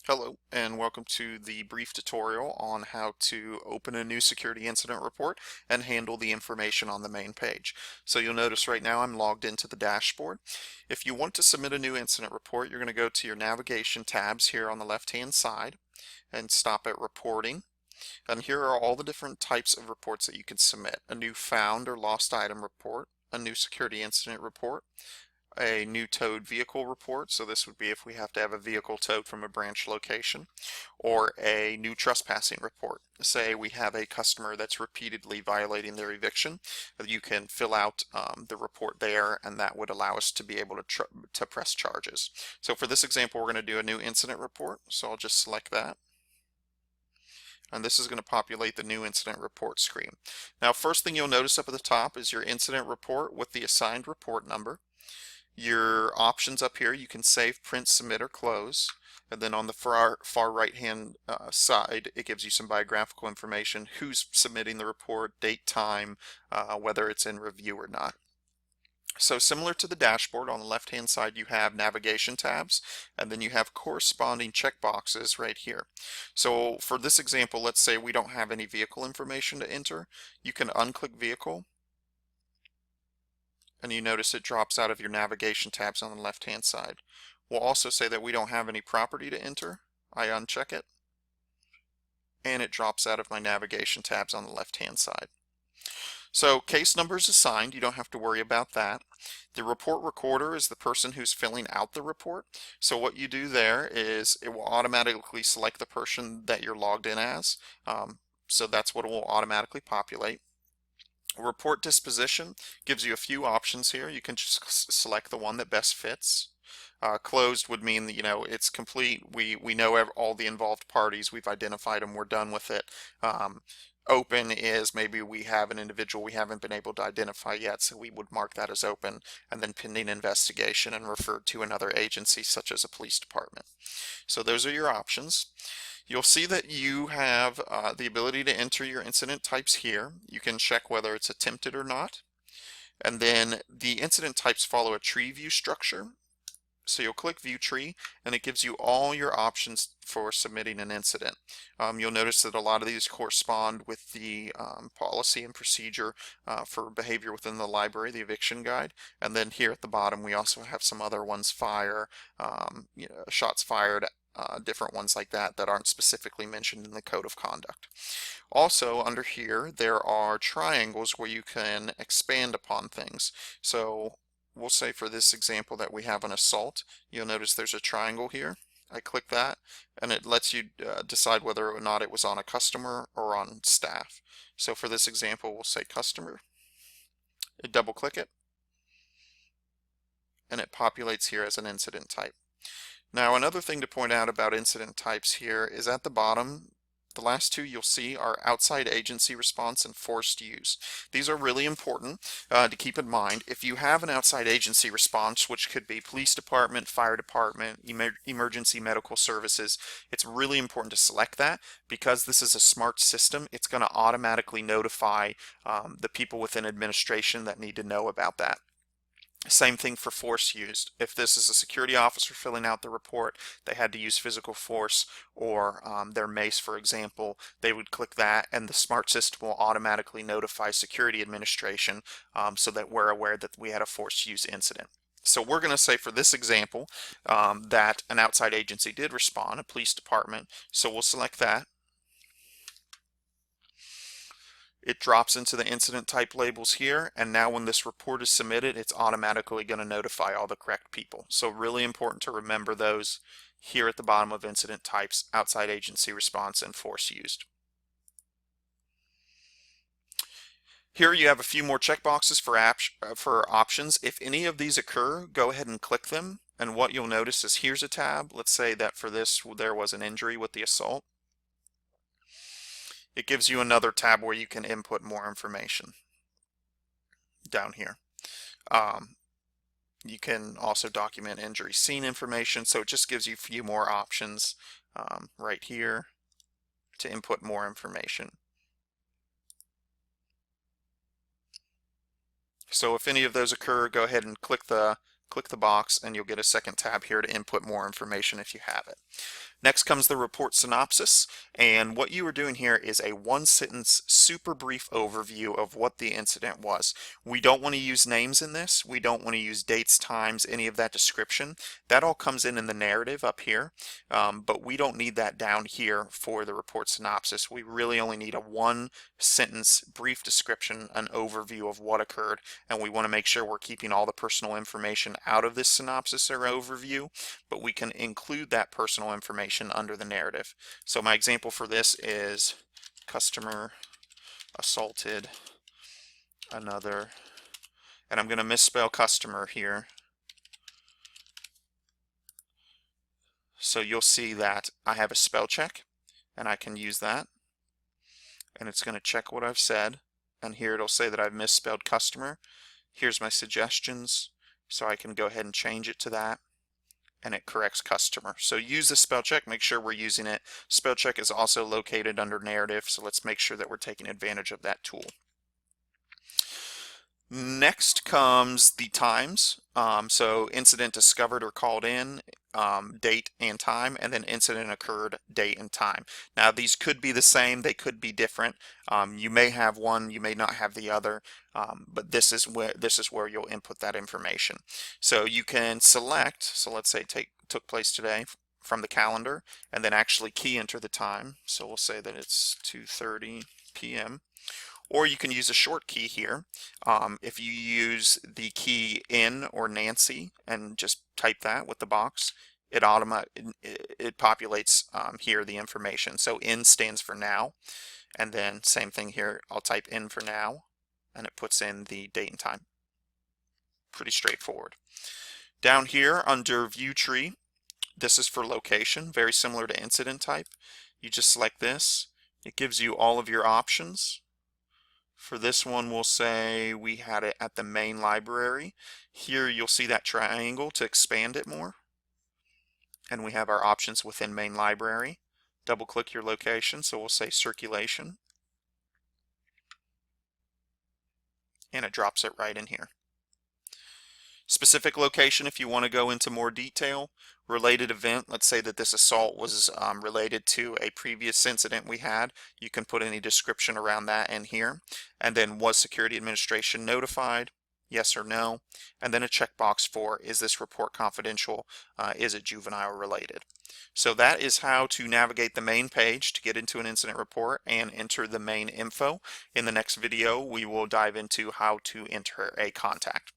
Hello, and welcome to the brief tutorial on how to open a new security incident report and handle the information on the main page. So you'll notice right now I'm logged into the dashboard. If you want to submit a new incident report, you're going to go to your navigation tabs here on the left-hand side and stop at reporting. And here are all the different types of reports that you can submit. A new found or lost item report, a new security incident report, a new towed vehicle report, so this would be if we have to have a vehicle towed from a branch location, or a new trespassing report. Say we have a customer that's repeatedly violating their eviction, you can fill out the report there, and that would allow us to be able to press charges. So for this example, we're going to do a new incident report, so I'll just select that. And this is going to populate the new incident report screen. Now, first thing you'll notice up at the top is your incident report with the assigned report number. Your options up here, you can save, print, submit, or close. And then on the far right hand side, it gives you some biographical information, who's submitting the report, date, time, whether it's in review or not. So similar to the dashboard, on the left hand side you have navigation tabs, and then you have corresponding checkboxes right here. So for this example, let's say we don't have any vehicle information to enter. You can unclick vehicle, and you notice it drops out of your navigation tabs on the left hand side. We'll also say that we don't have any property to enter. I uncheck it, and it drops out of my navigation tabs on the left hand side. So case number is assigned, you don't have to worry about that. The report recorder is the person who's filling out the report. So what you do there is it will automatically select the person that you're logged in as. So that's what it will automatically populate. Report disposition gives you a few options here. You can just select the one that best fits. Closed would mean that, it's complete. We know all the involved parties. We've identified them. We're done with it. Open is maybe we have an individual we haven't been able to identify yet, so we would mark that as open, and then pending investigation and referred to another agency such as a police department. So those are your options. You'll see that you have the ability to enter your incident types here. You can check whether it's attempted or not. And then the incident types follow a tree view structure. So you'll click View Tree, and it gives you all your options for submitting an incident. You'll notice that a lot of these correspond with the policy and procedure for behavior within the library, the eviction guide. And then here at the bottom, we also have some other ones, fire, shots fired, different ones like that aren't specifically mentioned in the code of conduct. Also under here there are triangles where you can expand upon things. So we'll say for this example that we have an assault. You'll notice there's a triangle here. I click that and it lets you decide whether or not it was on a customer or on staff. So for this example we'll say customer. Double click it and it populates here as an incident type. Now another thing to point out about incident types here is at the bottom, the last two you'll see are outside agency response and forced use. These are really important to keep in mind. If you have an outside agency response, which could be police department, fire department, emergency medical services, it's really important to select that because this is a smart system. It's going to automatically notify the people within administration that need to know about that. Same thing for force used. If this is a security officer filling out the report, they had to use physical force or their mace, for example, they would click that and the smart system will automatically notify security administration so that we're aware that we had a force use incident. So we're going to say for this example that an outside agency did respond, a police department, so we'll select that. It drops into the incident type labels here, and now when this report is submitted, it's automatically going to notify all the correct people. So really important to remember those here at the bottom of incident types: outside agency response and force used. Here you have a few more checkboxes for options. If any of these occur, go ahead and click them, and what you'll notice is here's a tab. Let's say that for this there was an injury with the assault. It gives you another tab where you can input more information down here. You can also document injury scene information, so it just gives you a few more options right here to input more information. So if any of those occur, go ahead and click the click the box, and you'll get a second tab here to input more information if you have it. Next comes the report synopsis, and what you are doing here is a one-sentence, super brief overview of what the incident was. We don't want to use names in this. We don't want to use dates, times, any of that description. That all comes in the narrative up here, but we don't need that down here for the report synopsis. We really only need a one-sentence, brief description, an overview of what occurred, and we want to make sure we're keeping all the personal information out of this synopsis or overview, but we can include that personal information under the narrative. So my example for this is customer assaulted another, and I'm going to misspell customer here. So you'll see that I have a spell check, and I can use that, and it's going to check what I've said, and here it'll say that I've misspelled customer. Here's my suggestions, so I can go ahead and change it to that, and it corrects customer. So use the spell check, make sure we're using it. Spell check is also located under narrative, so let's make sure that we're taking advantage of that tool. Next comes the times. So incident discovered or called in, date and time, and then incident occurred, date and time. Now these could be the same, they could be different. You may have one, you may not have the other, but this is where you'll input that information. So you can select, so let's say took place today from the calendar, and then actually key enter the time. So we'll say that it's 2:30 p.m. Or you can use a short key here. If you use the key N or Nancy and just type that with the box, it populates here the information. So N stands for now, and then same thing here. I'll type N for now, and it puts in the date and time. Pretty straightforward. Down here under view tree, this is for location, very similar to incident type. You just select this. It gives you all of your options. For this one, we'll say we had it at the main library. Here you'll see that triangle to expand it more. And we have our options within main library. Double click your location, so we'll say circulation. And it drops it right in here. Specific location if you want to go into more detail. Related event, let's say that this assault was related to a previous incident we had. You can put any description around that in here. And then was security administration notified? Yes or no. And then a checkbox for, is this report confidential? Is it juvenile related? So that is how to navigate the main page to get into an incident report and enter the main info. In the next video, we will dive into how to enter a contact.